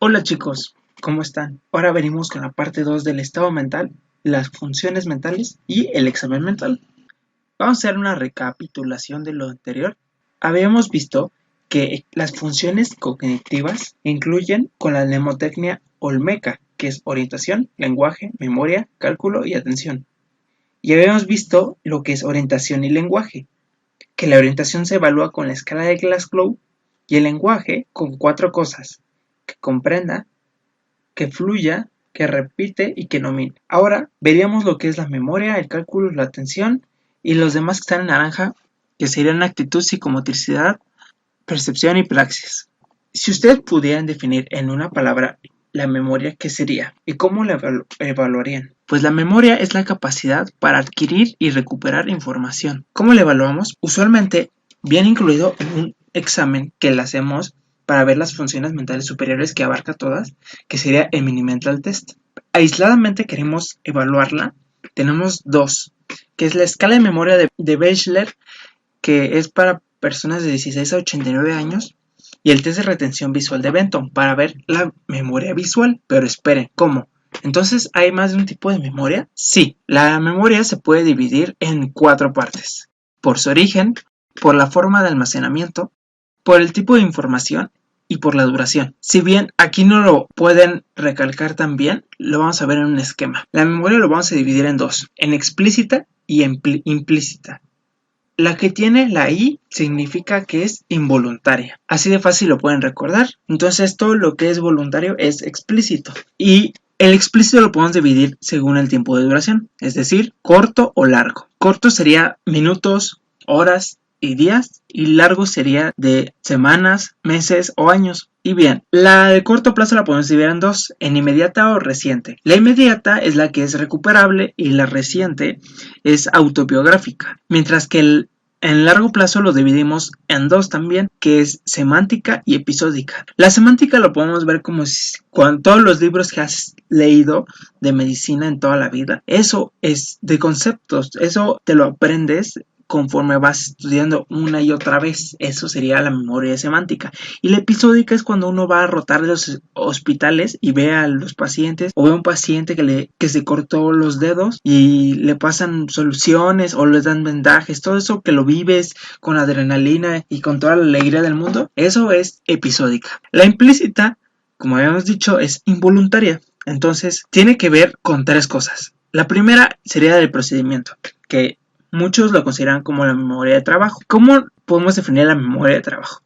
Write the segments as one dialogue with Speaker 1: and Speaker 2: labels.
Speaker 1: Hola chicos, ¿cómo están? Ahora venimos con la parte 2 del estado mental, las funciones mentales y el examen mental. Vamos a hacer una recapitulación de lo anterior. Habíamos visto que las funciones cognitivas incluyen con la mnemotecnia Olmeca, que es orientación, lenguaje, memoria, cálculo y atención. Y habíamos visto lo que es orientación y lenguaje, que la orientación se evalúa con la escala de Glasgow y el lenguaje con 4 cosas: que comprenda, que fluya, que repite y que nomine. Ahora veríamos lo que es la memoria, el cálculo, la atención y los demás que están en naranja, que serían actitud, psicomotricidad, percepción y praxis. Si ustedes pudieran definir en una palabra la memoria, ¿qué sería? ¿Y cómo la evaluarían? Pues la memoria es la capacidad para adquirir y recuperar información. ¿Cómo la evaluamos? Usualmente viene incluido en un examen que le hacemos para ver las funciones mentales superiores que abarca todas, que sería el Mini Mental Test. Aisladamente queremos evaluarla. Tenemos dos, que es la escala de memoria de Bechler, que es para personas de 16 a 89 años, y el test de retención visual de Benton para ver la memoria visual. Pero esperen, ¿cómo? Entonces, ¿hay más de un tipo de memoria? Sí, la memoria se puede dividir en 4 partes: por su origen, por la forma de almacenamiento, por el tipo de información y por la duración. Si bien aquí no lo pueden recalcar tan bien, lo vamos a ver en un esquema. La memoria lo vamos a dividir en dos: en explícita y implícita. La que tiene la I significa que es involuntaria. Así de fácil lo pueden recordar. Entonces todo lo que es voluntario es explícito. Y el explícito lo podemos dividir según el tiempo de duración, es decir, corto o largo. Corto sería minutos, horas y días, y largo sería de semanas, meses o años. Y bien, la de corto plazo la podemos dividir en dos: en inmediata o reciente. La inmediata es la que es recuperable y la reciente es autobiográfica, mientras que en largo plazo lo dividimos en dos también, que es semántica y episódica. La semántica lo podemos ver como si, con todos los libros que has leído de medicina en toda la vida. Eso es de conceptos, eso te lo aprendes conforme vas estudiando una y otra vez. Eso sería la memoria semántica. Y la episódica es cuando uno va a rotar de los hospitales y ve a los pacientes, o ve a un paciente que se cortó los dedos y le pasan soluciones o le dan vendajes. Todo eso que lo vives con adrenalina y con toda la alegría del mundo, eso es episódica. La implícita, como habíamos dicho, es involuntaria. Entonces tiene que ver con 3 cosas. La primera sería el procedimiento, que muchos lo consideran como la memoria de trabajo. ¿Cómo podemos definir la memoria de trabajo?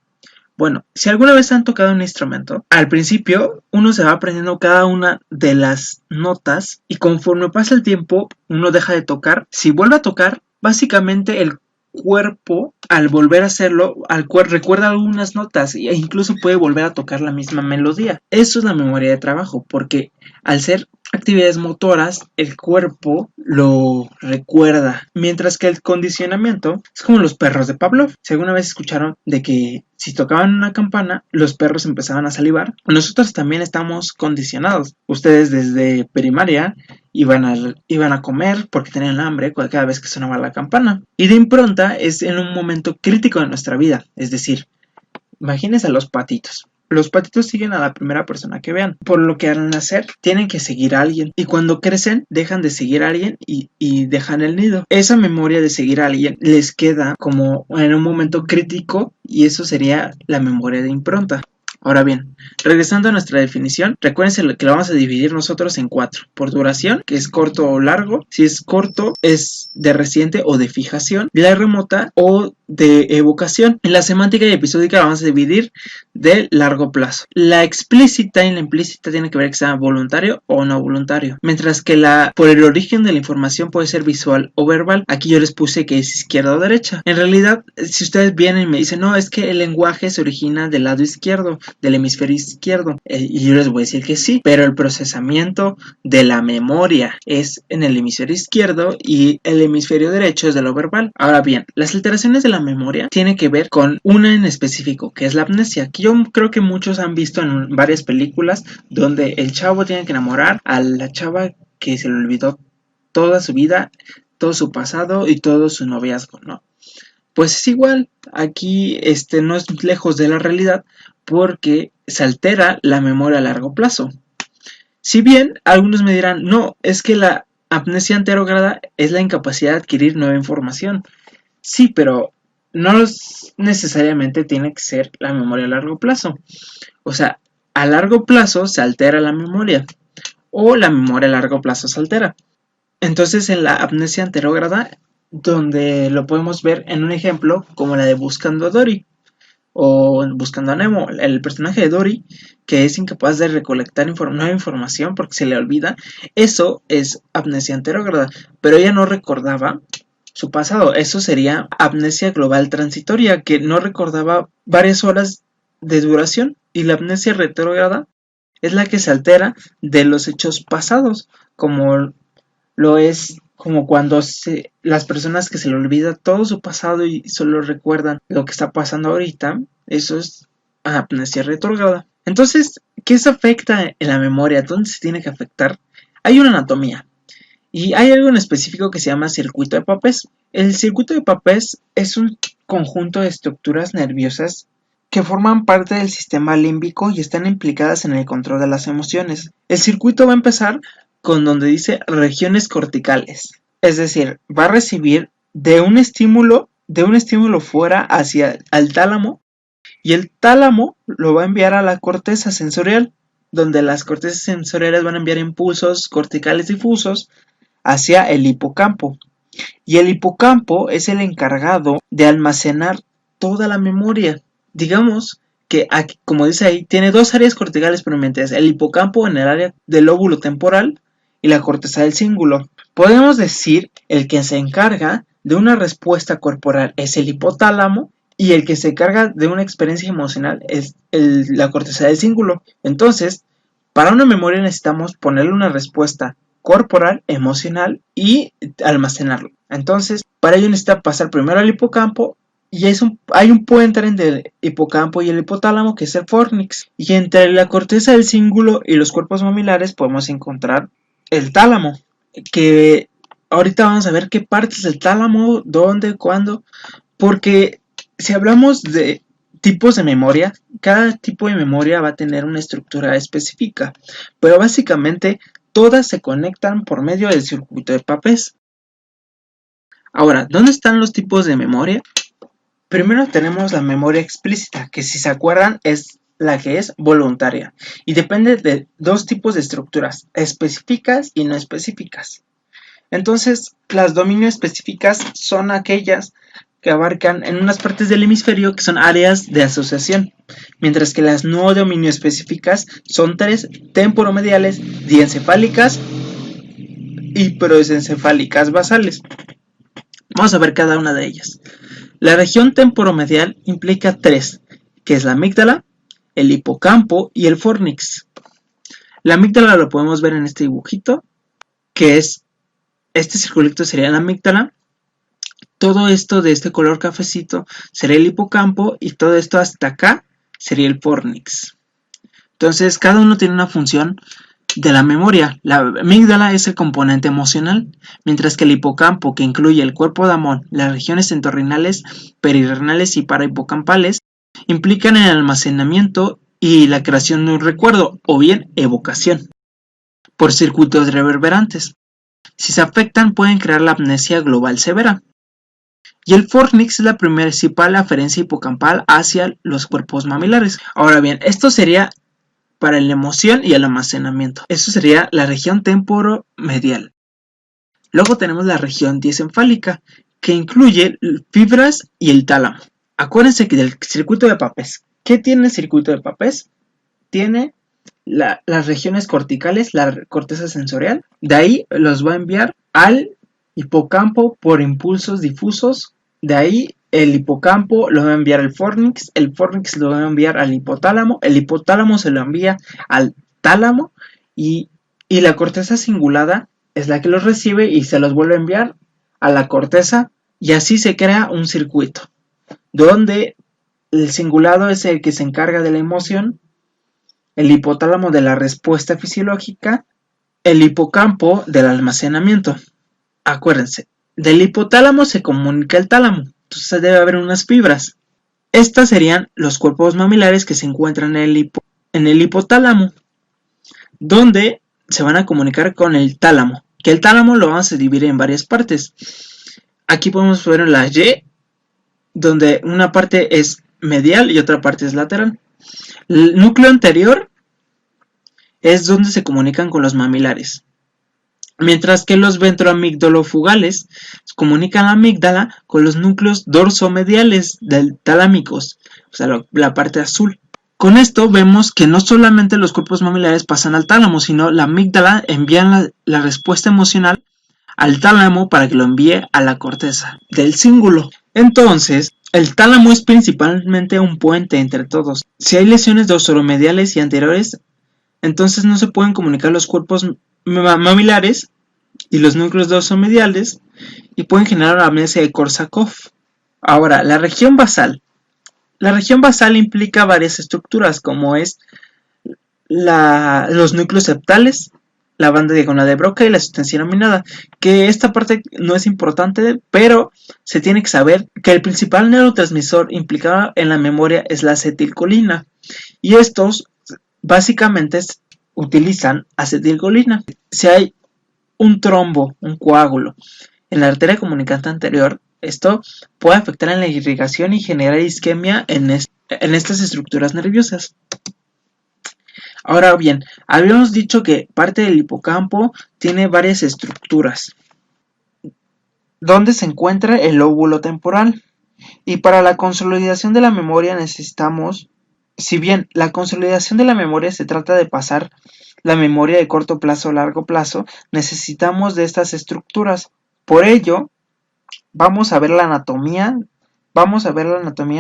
Speaker 1: Bueno, si alguna vez han tocado un instrumento, al principio uno se va aprendiendo cada una de las notas y conforme pasa el tiempo uno deja de tocar. Si vuelve a tocar, básicamente el cuerpo, al volver a hacerlo, recuerda algunas notas e incluso puede volver a tocar la misma melodía. Eso es la memoria de trabajo, porque al ser actividades motoras, el cuerpo lo recuerda, mientras que el condicionamiento es como los perros de Pavlov. Si alguna vez escucharon de que si tocaban una campana, los perros empezaban a salivar, nosotros también estamos condicionados. Ustedes desde primaria iban a comer porque tenían hambre cada vez que sonaba la campana. Y de impronta es en un momento crítico de nuestra vida, es decir, imagínense a los patitos. Los patitos siguen a la primera persona que vean, por lo que al nacer tienen que seguir a alguien, y cuando crecen dejan de seguir a alguien y dejan el nido. Esa memoria de seguir a alguien les queda como en un momento crítico, y eso sería la memoria de impronta. Ahora bien, regresando a nuestra definición, recuérdense que lo vamos a dividir nosotros en 4. Por duración, que es corto o largo. Si es corto, es de reciente o de fijación. La remota o de evocación. En la semántica y episódica la vamos a dividir de largo plazo. La explícita y la implícita tiene que ver que sea voluntario o no voluntario. Mientras que por el origen de la información puede ser visual o verbal. Aquí yo les puse que es izquierda o derecha. En realidad, si ustedes vienen y me dicen, no, es que el lenguaje se origina del lado izquierdo, del hemisferio izquierdo, y yo les voy a decir que sí, pero el procesamiento de la memoria es en el hemisferio izquierdo y el hemisferio derecho es de lo verbal. Ahora bien, las alteraciones de la memoria tienen que ver con una en específico, que es la amnesia, que yo creo que muchos han visto en varias películas donde el chavo tiene que enamorar a la chava que se le olvidó toda su vida, todo su pasado y todo su noviazgo, ¿no? Pues es igual, aquí no es lejos de la realidad porque se altera la memoria a largo plazo. Si bien algunos me dirán, no, es que la amnesia anterógrada es la incapacidad de adquirir nueva información. Sí, pero no necesariamente tiene que ser la memoria a largo plazo. O sea, a largo plazo se altera la memoria o la memoria a largo plazo se altera. Entonces en la amnesia anterógrada, donde lo podemos ver en un ejemplo como la de Buscando a Dory o Buscando a Nemo, el personaje de Dory que es incapaz de recolectar nueva información porque se le olvida, eso es amnesia anterógrada, pero ella no recordaba su pasado, eso sería amnesia global transitoria, que no recordaba varias horas de duración, y la amnesia retrógrada es la que se altera de los hechos pasados, como lo es como cuando las personas que se le olvida todo su pasado y solo recuerdan lo que está pasando ahorita, eso es amnesia retrógrada. Entonces, ¿qué se afecta en la memoria? ¿Dónde se tiene que afectar? Hay una anatomía y hay algo en específico que se llama circuito de Papez. El circuito de Papez es un conjunto de estructuras nerviosas que forman parte del sistema límbico y están implicadas en el control de las emociones. El circuito va a empezar con donde dice regiones corticales, es decir, va a recibir de un estímulo fuera hacia el tálamo, y el tálamo lo va a enviar a la corteza sensorial, donde las cortezas sensoriales van a enviar impulsos corticales difusos hacia el hipocampo. Y el hipocampo es el encargado de almacenar toda la memoria. Digamos que, aquí, como dice ahí, tiene dos áreas corticales prominentes, el hipocampo en el área del lóbulo temporal y la corteza del cíngulo. Podemos decir el que se encarga de una respuesta corporal es el hipotálamo y el que se encarga de una experiencia emocional es la corteza del cíngulo. Entonces, para una memoria necesitamos ponerle una respuesta corporal, emocional y almacenarlo. Entonces, para ello necesita pasar primero al hipocampo y hay un puente entre el hipocampo y el hipotálamo que es el fórnix. Y entre la corteza del cíngulo y los cuerpos mamilares podemos encontrar el tálamo, que ahorita vamos a ver qué partes del tálamo, dónde, cuándo, porque si hablamos de tipos de memoria, cada tipo de memoria va a tener una estructura específica, pero básicamente todas se conectan por medio del circuito de Papez. Ahora, ¿dónde están los tipos de memoria? Primero tenemos la memoria explícita, que si se acuerdan es la que es voluntaria y depende de dos tipos de estructuras, específicas y no específicas. Entonces, las dominio específicas son aquellas que abarcan en unas partes del hemisferio que son áreas de asociación, mientras que las no dominio específicas son tres: temporomediales, diencefálicas y prosencefálicas basales. Vamos a ver cada una de ellas. La región temporomedial implica tres, que es la amígdala, el hipocampo y el fórnix. La amígdala lo podemos ver en este dibujito, que es, este circulito sería la amígdala, todo esto de este color cafecito sería el hipocampo y todo esto hasta acá sería el fórnix. Entonces cada uno tiene una función de la memoria. La amígdala es el componente emocional, mientras que el hipocampo, que incluye el cuerpo de Amón, las regiones entorrinales, perirrenales y parahipocampales, implican el almacenamiento y la creación de un recuerdo o bien evocación por circuitos reverberantes. Si se afectan pueden crear la amnesia global severa. Y el fórnix es la principal aferencia hipocampal hacia los cuerpos mamilares. Ahora bien, esto sería para la emoción y el almacenamiento. Eso sería la región temporomedial. Luego tenemos la región diencefálica, que incluye fibras y el tálamo. Acuérdense que del circuito de Papez. ¿Qué tiene el circuito de Papez? Tiene las regiones corticales, la corteza sensorial. De ahí los va a enviar al hipocampo por impulsos difusos. De ahí el hipocampo lo va a enviar al fórnix, el fórnix lo va a enviar al hipotálamo, el hipotálamo se lo envía al tálamo y la corteza cingulada es la que los recibe y se los vuelve a enviar a la corteza, y así se crea un circuito donde el cingulado es el que se encarga de la emoción, el hipotálamo de la respuesta fisiológica, el hipocampo del almacenamiento. Acuérdense, del hipotálamo se comunica el tálamo, Entonces debe haber unas fibras. Estas serían los cuerpos mamilares que se encuentran en el hipotálamo, donde se van a comunicar con el tálamo, que el tálamo lo vamos a dividir en varias partes. Aquí podemos ver la Y, donde una parte es medial y otra parte es lateral. El núcleo anterior es donde se comunican con los mamilares, mientras que los ventroamigdalofugales comunican la amígdala con los núcleos dorsomediales del talámicos, o sea, la parte azul. Con esto vemos que no solamente los cuerpos mamilares pasan al tálamo, sino la amígdala envía la respuesta emocional al tálamo para que lo envíe a la corteza del cíngulo. Entonces, el tálamo es principalmente un puente entre todos. Si hay lesiones dorsoromediales y anteriores, entonces no se pueden comunicar los cuerpos mamilares y los núcleos dorsomediales y pueden generar amnesia de Korsakoff. Ahora, la región basal. La región basal implica varias estructuras, como es los núcleos septales, la banda diagonal de Broca y la sustancia nominada, que esta parte no es importante, pero se tiene que saber que el principal neurotransmisor implicado en la memoria es la acetilcolina, y estos básicamente utilizan acetilcolina. Si hay un trombo, un coágulo, en la arteria comunicante anterior, esto puede afectar en la irrigación y generar isquemia en estas estructuras nerviosas. Ahora bien, habíamos dicho que parte del hipocampo tiene varias estructuras, donde se encuentra el lóbulo temporal. Y para la consolidación de la memoria necesitamos, si bien la consolidación de la memoria se trata de pasar la memoria de corto plazo a largo plazo, necesitamos de estas estructuras. Por ello, vamos a ver la anatomía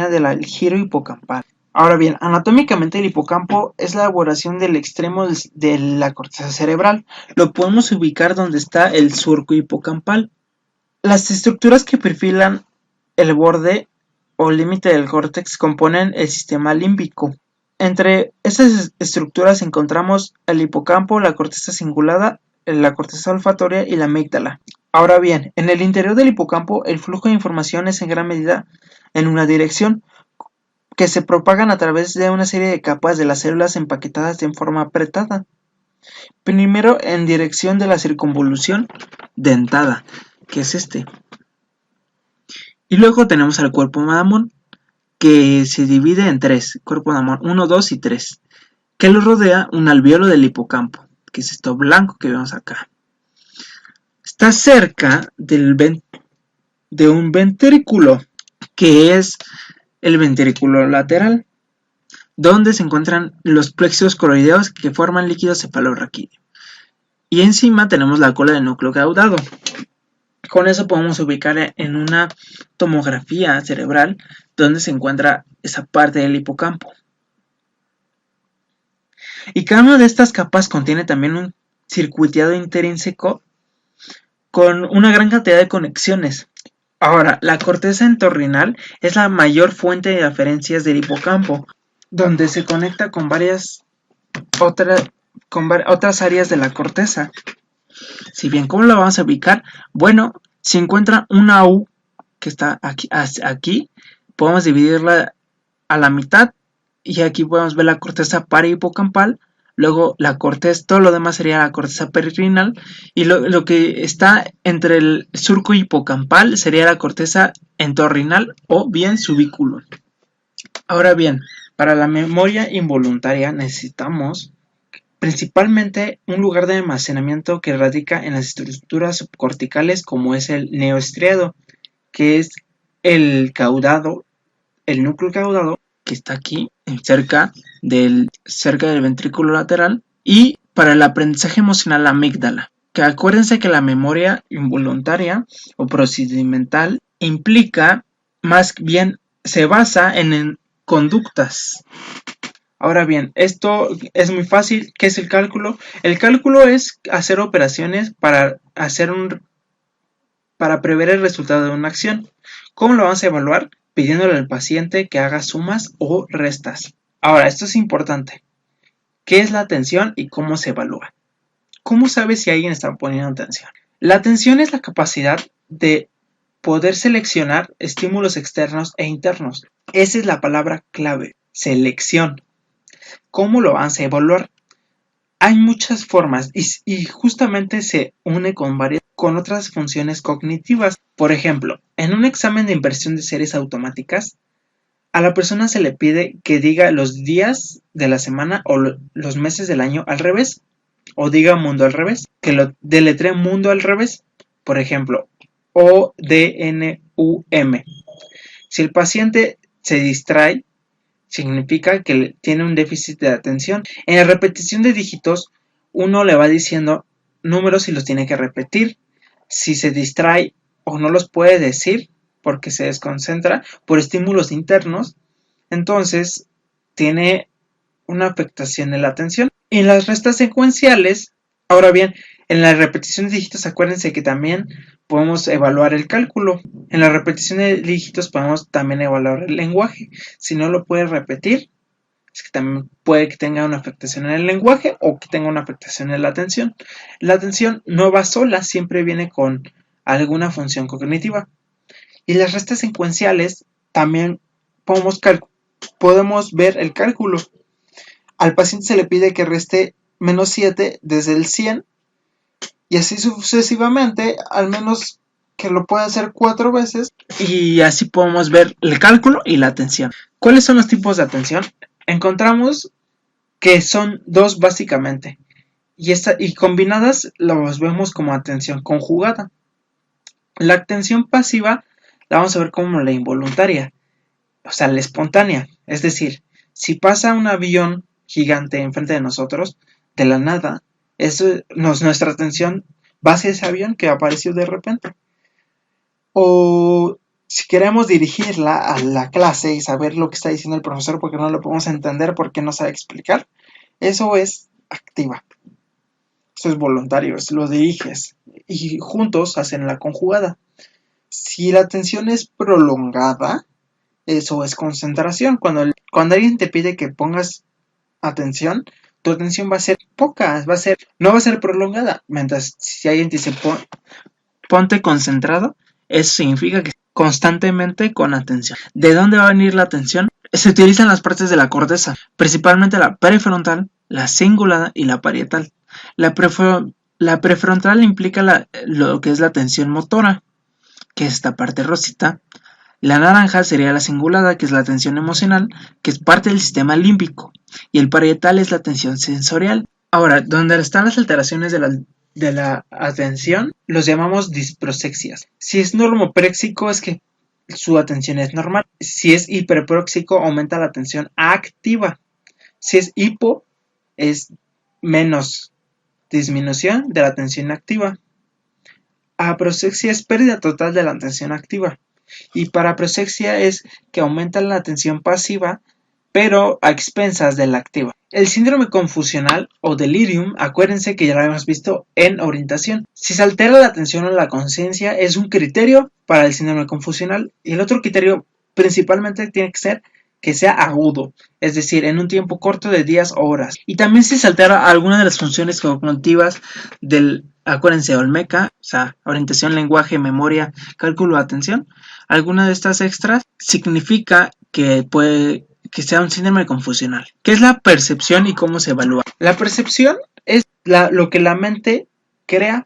Speaker 1: del giro hipocampal. Ahora bien, anatómicamente el hipocampo es la elaboración del extremo de la corteza cerebral. Lo podemos ubicar donde está el surco hipocampal. Las estructuras que perfilan el borde o límite del córtex componen el sistema límbico. Entre estas estructuras encontramos el hipocampo, la corteza cingulada, la corteza olfatoria y la amígdala. Ahora bien, en el interior del hipocampo el flujo de información es en gran medida en una dirección, que se propagan a través de una serie de capas de las células empaquetadas en forma apretada. Primero en dirección de la circunvolución dentada, que es este. Y luego tenemos al cuerpo Madamón, que se divide en tres, cuerpo Madamón 1, 2 y 3, que lo rodea un alveolo del hipocampo, que es esto blanco que vemos acá. Está cerca de un ventrículo, que es el ventrículo lateral, donde se encuentran los plexos coroideos que forman líquido cefalorraquídeo. Y encima tenemos la cola del núcleo caudado. Con eso podemos ubicar en una tomografía cerebral donde se encuentra esa parte del hipocampo. Y cada una de estas capas contiene también un circuiteado intrínseco con una gran cantidad de conexiones. Ahora, la corteza entorrinal es la mayor fuente de aferencias del hipocampo, donde se conecta con varias otras áreas de la corteza. Si bien, ¿cómo la vamos a ubicar? Bueno, si encuentra una U que está aquí, podemos dividirla a la mitad y aquí podemos ver la corteza parahipocampal. Luego la corteza, todo lo demás sería la corteza perirrinal, y lo que está entre el surco hipocampal sería la corteza entorrinal o bien subículo. Ahora bien, para la memoria involuntaria necesitamos principalmente un lugar de almacenamiento que radica en las estructuras subcorticales, como es el neoestriado, que es el núcleo caudado, que está aquí cerca del ventrículo lateral, y para el aprendizaje emocional la amígdala, que acuérdense que la memoria involuntaria o procedimental implica, más bien se basa en conductas. Ahora bien, esto es muy fácil. ¿Qué es el cálculo? El cálculo es hacer operaciones para prever el resultado de una acción. ¿Cómo lo vamos a evaluar? Pidiéndole al paciente que haga sumas o restas. Ahora, esto es importante. ¿Qué es la atención y cómo se evalúa? ¿Cómo sabes si alguien está poniendo atención? La atención es la capacidad de poder seleccionar estímulos externos e internos. Esa es la palabra clave, selección. ¿Cómo lo vamos a evaluar? Hay muchas formas y justamente se une con otras funciones cognitivas. Por ejemplo, en un examen de inversión de series automáticas, a la persona se le pide que diga los días de la semana o los meses del año al revés, o diga mundo al revés, que lo deletree mundo al revés. Por ejemplo, ODNUM. Si el paciente se distrae, significa que tiene un déficit de atención. En la repetición de dígitos, uno le va diciendo números y los tiene que repetir. Si se distrae o no los puede decir porque se desconcentra por estímulos internos, entonces tiene una afectación en la atención. En las restas secuenciales, ahora bien, en la repetición de dígitos, acuérdense que también podemos evaluar el cálculo. En la repetición de dígitos podemos también evaluar el lenguaje. Si no lo puede repetir, es que también puede que tenga una afectación en el lenguaje o que tenga una afectación en la atención. La atención no va sola, siempre viene con alguna función cognitiva. Y las restas secuenciales también podemos ver el cálculo. Al paciente se le pide que reste menos 7 desde el 100 y así sucesivamente, al menos que lo pueda hacer 4 veces. Y así podemos ver el cálculo y la atención. ¿Cuáles son los tipos de atención? Encontramos que son dos básicamente. Y combinadas los vemos como atención conjugada. La atención pasiva la vamos a ver como la involuntaria, o sea, la espontánea. Es decir, si pasa un avión gigante enfrente de nosotros, de la nada, nuestra atención va hacia ese avión que apareció de repente. O si queremos dirigirla a la clase y saber lo que está diciendo el profesor porque no lo podemos entender porque no sabe explicar, eso es activa. Eso es voluntario, lo diriges y juntos hacen la conjugada. Si la atención es prolongada, eso es concentración. Cuando alguien te pide que pongas atención, tu atención va a ser poca, no va a ser prolongada. Mientras si alguien te dice ponte concentrado, eso significa que constantemente con atención. ¿De dónde va a venir la atención? Se utilizan las partes de la corteza, principalmente la prefrontal, la cingulada y la parietal. La prefrontal implica lo que es la atención motora, que es esta parte rosita. La naranja sería la cingulada, que es la atención emocional, que es parte del sistema límbico. Y el parietal es la atención sensorial. Ahora, donde están las alteraciones de la atención, los llamamos disprosexias. Si es normopréxico, es que su atención es normal. Si es hiperpróxico, aumenta la atención activa. Si es hipo, es menos disminución de la atención activa. Aprosexia es pérdida total de la atención activa. Y paraprosexia es que aumenta la atención pasiva, pero a expensas de la activa. El síndrome confusional o delirium, acuérdense que ya lo habíamos visto en orientación. Si se altera la atención o la conciencia, es un criterio para el síndrome confusional. Y el otro criterio principalmente tiene que ser que sea agudo, es decir, en un tiempo corto de días o horas. Y también si se altera alguna de las funciones cognitivas del, acuérdense, Olmeca, o sea, orientación, lenguaje, memoria, cálculo, atención, alguna de estas extras significa que sea un síndrome confusional. ¿Qué es la percepción y cómo se evalúa? La percepción es lo que la mente crea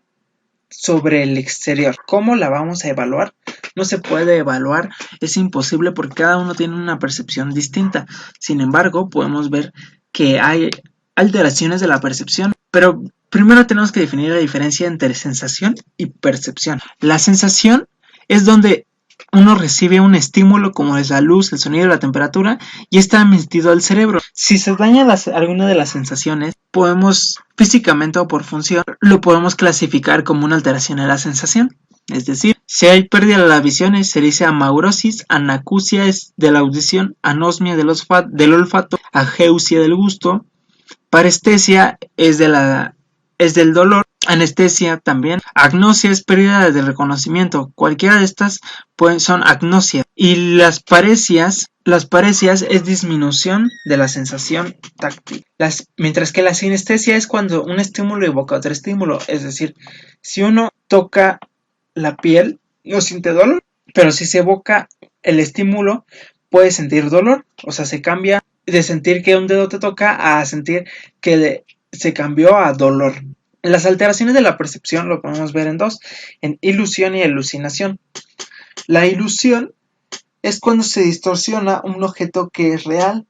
Speaker 1: sobre el exterior. ¿Cómo la vamos a evaluar? No se puede evaluar, es imposible porque cada uno tiene una percepción distinta. Sin embargo, podemos ver que hay alteraciones de la percepción, pero primero tenemos que definir la diferencia entre sensación y percepción. La sensación es donde uno recibe un estímulo como es la luz, el sonido, la temperatura y está emitido al cerebro. Si se daña alguna de las sensaciones, físicamente o por función, lo podemos clasificar como una alteración en la sensación. Es decir, si hay pérdida de la visión, se dice amaurosis, anacusia es de la audición, anosmia del olfato, ageusia del gusto, parestesia es del dolor, anestesia también, agnosia es pérdida de reconocimiento. Cualquiera de estas son agnosia. Y las paresias es disminución de la sensación táctil. Mientras que la sinestesia es cuando un estímulo evoca otro estímulo. Es decir, si uno toca la piel, no siente dolor, pero si se evoca el estímulo, puedes sentir dolor, o sea, se cambia de sentir que un dedo te toca a sentir que se cambió a dolor. Las alteraciones de la percepción lo podemos ver en dos, en ilusión y alucinación. La ilusión es cuando se distorsiona un objeto que es real,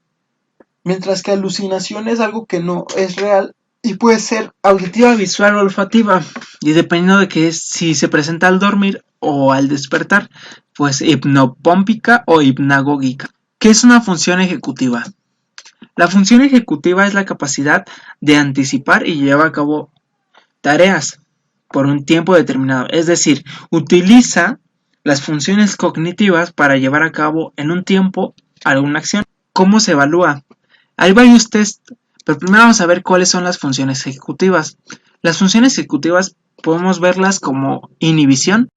Speaker 1: mientras que alucinación es algo que no es real y puede ser auditiva, visual o olfativa, y dependiendo de que es, si se presenta al dormir o al despertar, pues hipnopómpica o hipnagógica. ¿Qué es una función ejecutiva? La función ejecutiva es la capacidad de anticipar y llevar a cabo tareas por un tiempo determinado, es decir, utiliza las funciones cognitivas para llevar a cabo en un tiempo alguna acción. ¿Cómo se evalúa? Hay varios tests, pero primero vamos a ver cuáles son las funciones ejecutivas. Las funciones ejecutivas podemos verlas como inhibición,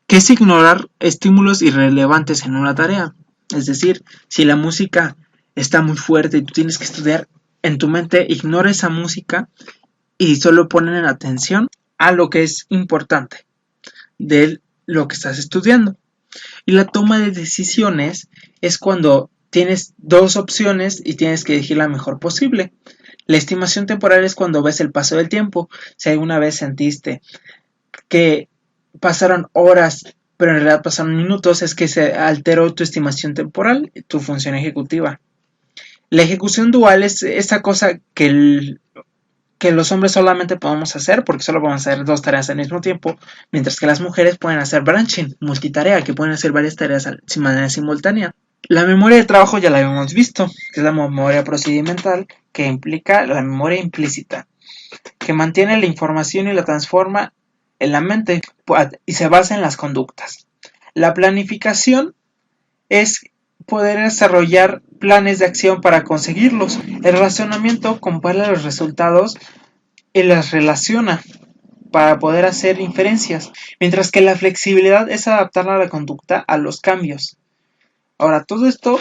Speaker 1: que es ignorar estímulos irrelevantes en una tarea. Es decir, si la música está muy fuerte y tú tienes que estudiar, en tu mente ignora esa música y solo ponen atención a lo que es importante de lo que estás estudiando. Y la toma de decisiones es cuando tienes dos opciones y tienes que elegir la mejor posible. La estimación temporal es cuando ves el paso del tiempo. Si alguna vez sentiste que pasaron horas, pero en realidad pasaron minutos, es que se alteró tu estimación temporal, tu función ejecutiva. La ejecución dual es esa cosa que los hombres solamente podemos hacer porque solo podemos hacer dos tareas al mismo tiempo, mientras que las mujeres pueden hacer branching, multitarea, que pueden hacer varias tareas de manera simultánea. La memoria de trabajo ya la habíamos visto, que es la memoria procedimental, que implica la memoria implícita, que mantiene la información y la transforma en la mente y se basa en las conductas. La planificación es poder desarrollar planes de acción para conseguirlos. El razonamiento compara los resultados y las relaciona para poder hacer inferencias, mientras que la flexibilidad es adaptar la conducta a los cambios. Ahora, todo esto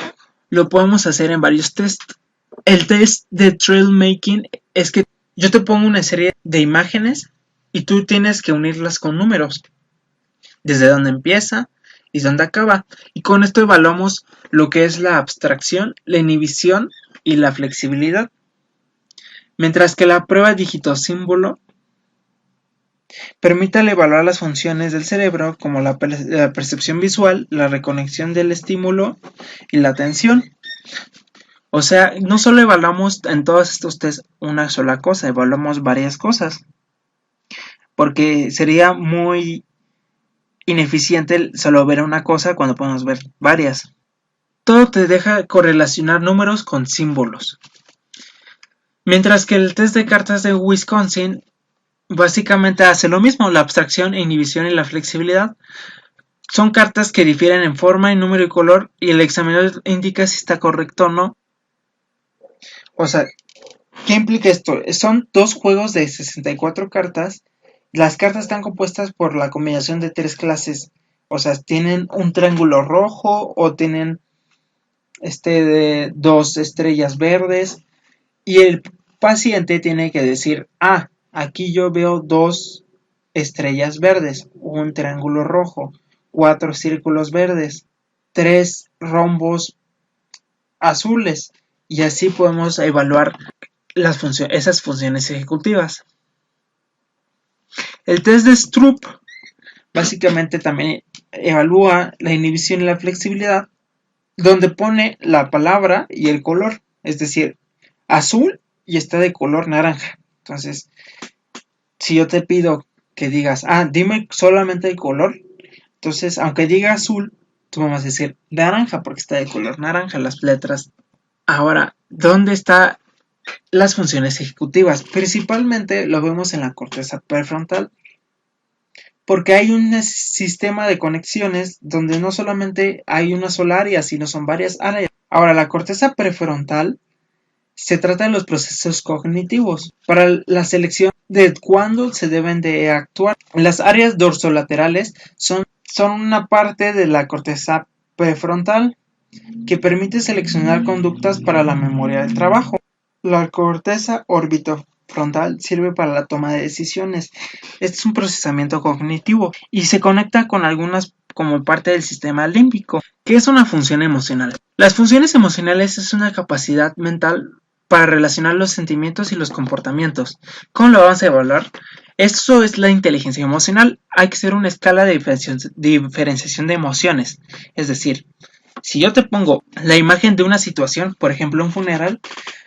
Speaker 1: lo podemos hacer en varios tests. El test de trail making es que yo te pongo una serie de imágenes y tú tienes que unirlas con números, desde dónde empieza y dónde acaba. Y con esto evaluamos lo que es la abstracción, la inhibición y la flexibilidad. Mientras que la prueba dígito-símbolo permite evaluar las funciones del cerebro como la percepción visual, la reconexión del estímulo y la atención. O sea, no solo evaluamos en todos estos test una sola cosa, evaluamos varias cosas. Porque sería muy ineficiente solo ver una cosa cuando podemos ver varias. Todo te deja correlacionar números con símbolos. Mientras que el test de cartas de Wisconsin básicamente hace lo mismo, la abstracción, inhibición y la flexibilidad. Son cartas que difieren en forma, en número y color, y el examinador indica si está correcto o no. O sea, ¿qué implica esto? Son dos juegos de 64 cartas. Las cartas están compuestas por la combinación de tres clases. O sea, tienen un triángulo rojo o tienen de dos estrellas verdes. Y el paciente tiene que decir, aquí yo veo dos estrellas verdes, un triángulo rojo, 4 círculos verdes, 3 rombos azules. Y así podemos evaluar esas funciones ejecutivas. El test de Stroop básicamente también evalúa la inhibición y la flexibilidad, donde pone la palabra y el color, es decir, azul y está de color naranja. Entonces, si yo te pido que digas, dime solamente el color, entonces, aunque diga azul, tú me vas a decir naranja porque está de color naranja las letras. Ahora, ¿dónde están las funciones ejecutivas? Principalmente lo vemos en la corteza prefrontal, porque hay un sistema de conexiones donde no solamente hay una sola área, sino son varias áreas. Ahora, la corteza prefrontal se trata de los procesos cognitivos para la selección de cuándo se deben de actuar. Las áreas dorsolaterales son una parte de la corteza prefrontal que permite seleccionar conductas para la memoria del trabajo. La corteza orbitofrontal sirve para la toma de decisiones. Este es un procesamiento cognitivo y se conecta con algunas como parte del sistema límbico. ¿Qué es una función emocional? Las funciones emocionales es una capacidad mental para relacionar los sentimientos y los comportamientos. ¿Cómo lo vamos a evaluar? Esto es la inteligencia emocional. Hay que hacer una escala de diferenciación de emociones. Es decir, si yo te pongo la imagen de una situación, por ejemplo un funeral,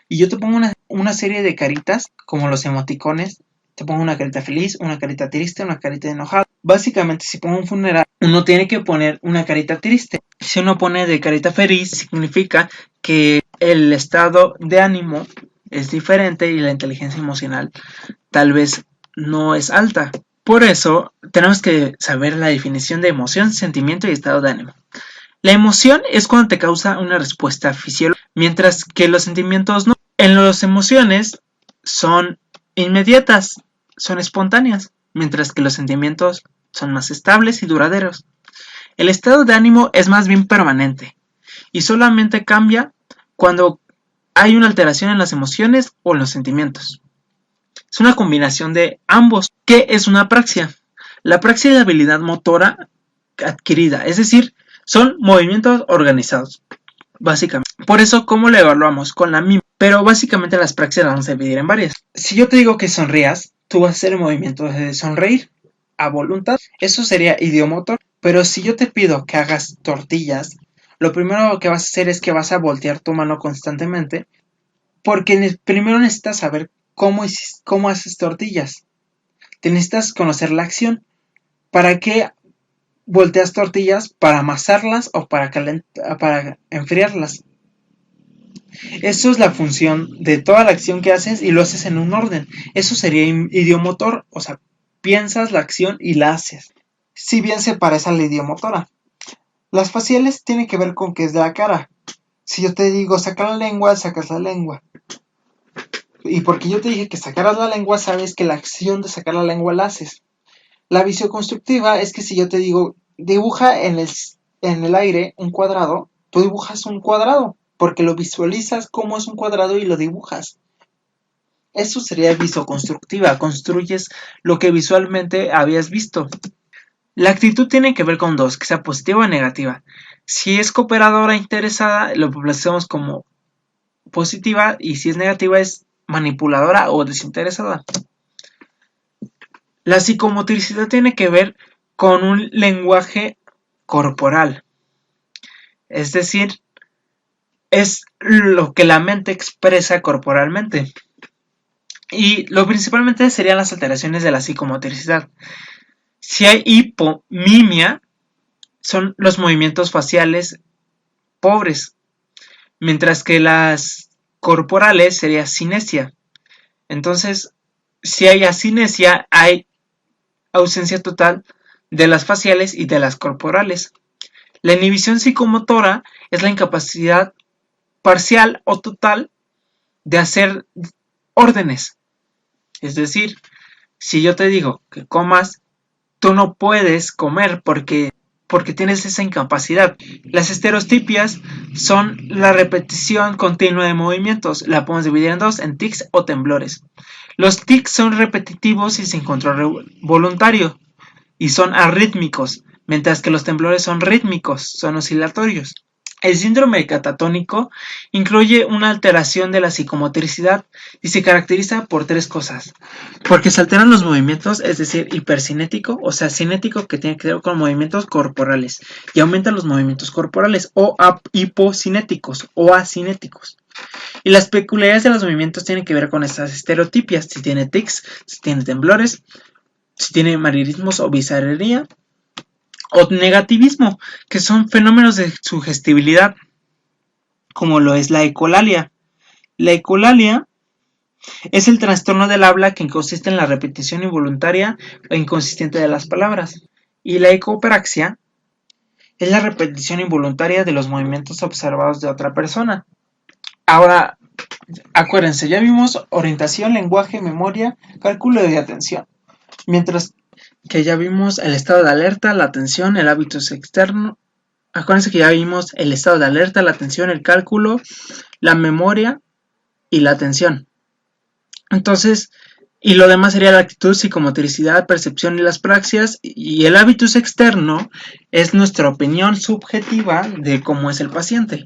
Speaker 1: y yo te pongo una serie de caritas, como los emoticones, te pongo una carita feliz, una carita triste, una carita enojada. Básicamente, si pongo un funeral, uno tiene que poner una carita triste. Si uno pone de carita feliz, significa que el estado de ánimo es diferente y la inteligencia emocional tal vez no es alta. Por eso, tenemos que saber la definición de emoción, sentimiento y estado de ánimo. La emoción es cuando te causa una respuesta fisiológica, mientras que los sentimientos no. En las emociones son inmediatas, son espontáneas, mientras que los sentimientos son más estables y duraderos. El estado de ánimo es más bien permanente y solamente cambia cuando hay una alteración en las emociones o en los sentimientos. Es una combinación de ambos. ¿Qué es una apraxia? La apraxia es la habilidad motora adquirida, es decir, son movimientos organizados, básicamente. Por eso, ¿cómo lo evaluamos? Con la misma. Pero básicamente las praxias las vamos a dividir en varias. Si yo te digo que sonrías, tú vas a hacer el movimiento de sonreír a voluntad. Eso sería idiomotor. Pero si yo te pido que hagas tortillas, lo primero que vas a hacer es que vas a voltear tu mano constantemente. Porque primero necesitas saber cómo haces tortillas. Te necesitas conocer la acción. ¿Para qué volteas tortillas? Para amasarlas o para enfriarlas. Eso es la función de toda la acción que haces y lo haces en un orden. Eso sería idiomotor, o sea, piensas la acción y la haces. Si bien se parece a la idiomotora. Las faciales tienen que ver con qué es de la cara. Si yo te digo sacar la lengua, sacas la lengua. Y porque yo te dije que sacaras la lengua, sabes que la acción de sacar la lengua la haces. La visoconstructiva es que si yo te digo dibuja en el aire un cuadrado, tú dibujas un cuadrado, porque lo visualizas como es un cuadrado y lo dibujas. Eso sería visoconstructiva, construyes lo que visualmente habías visto. La actitud tiene que ver con dos, que sea positiva o negativa. Si es cooperadora interesada, lo hacemos como positiva, y si es negativa es manipuladora o desinteresada. La psicomotricidad tiene que ver con un lenguaje corporal, es decir, es lo que la mente expresa corporalmente. Y lo principalmente serían las alteraciones de la psicomotricidad. Si hay hipomimia, son los movimientos faciales pobres, mientras que las corporales sería cinesia. Entonces, si hay asinesia, hay ausencia total de las faciales y de las corporales. La inhibición psicomotora es la incapacidad parcial o total de hacer órdenes. Es decir, si yo te digo que comas, tú no puedes comer porque tienes esa incapacidad. Las estereotipias son la repetición continua de movimientos. La podemos dividir en dos, en tics o temblores. Los tics son repetitivos y sin control voluntario y son arrítmicos, mientras que los temblores son rítmicos, son oscilatorios. El síndrome catatónico incluye una alteración de la psicomotricidad y se caracteriza por tres cosas. Porque se alteran los movimientos, es decir, hipercinético, o sea, cinético, que tiene que ver con movimientos corporales, y aumentan los movimientos corporales, o hipocinéticos o asinéticos. Y las peculiaridades de los movimientos tienen que ver con estas estereotipias, si tiene tics, si tiene temblores, si tiene manierismos o bizarrería, o negativismo, que son fenómenos de sugestibilidad, como lo es la ecolalia. La ecolalia es el trastorno del habla que consiste en la repetición involuntaria e inconsistente de las palabras. Y la ecopraxia es la repetición involuntaria de los movimientos observados de otra persona. Ahora, acuérdense, ya vimos orientación, lenguaje, memoria, cálculo y atención. Mientras que ya vimos el estado de alerta, la atención, el hábito externo. Acuérdense que ya vimos el estado de alerta, la atención, el cálculo, la memoria y la atención. Entonces, Y lo demás sería la actitud, psicomotricidad, percepción y las praxias. Y el hábitus externo es nuestra opinión subjetiva de cómo es el paciente.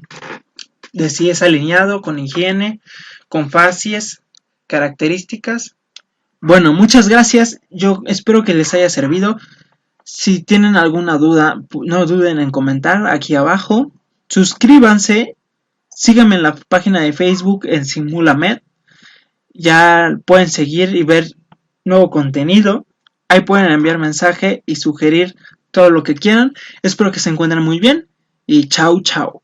Speaker 1: De si es alineado con higiene, con facies, características. Bueno, muchas gracias. Yo espero que les haya servido. Si tienen alguna duda, no duden en comentar aquí abajo. Suscríbanse. Síganme en la página de Facebook en SimulaMed. Ya pueden seguir y ver nuevo contenido. Ahí pueden enviar mensaje y sugerir todo lo que quieran. Espero que se encuentren muy bien y chao chao.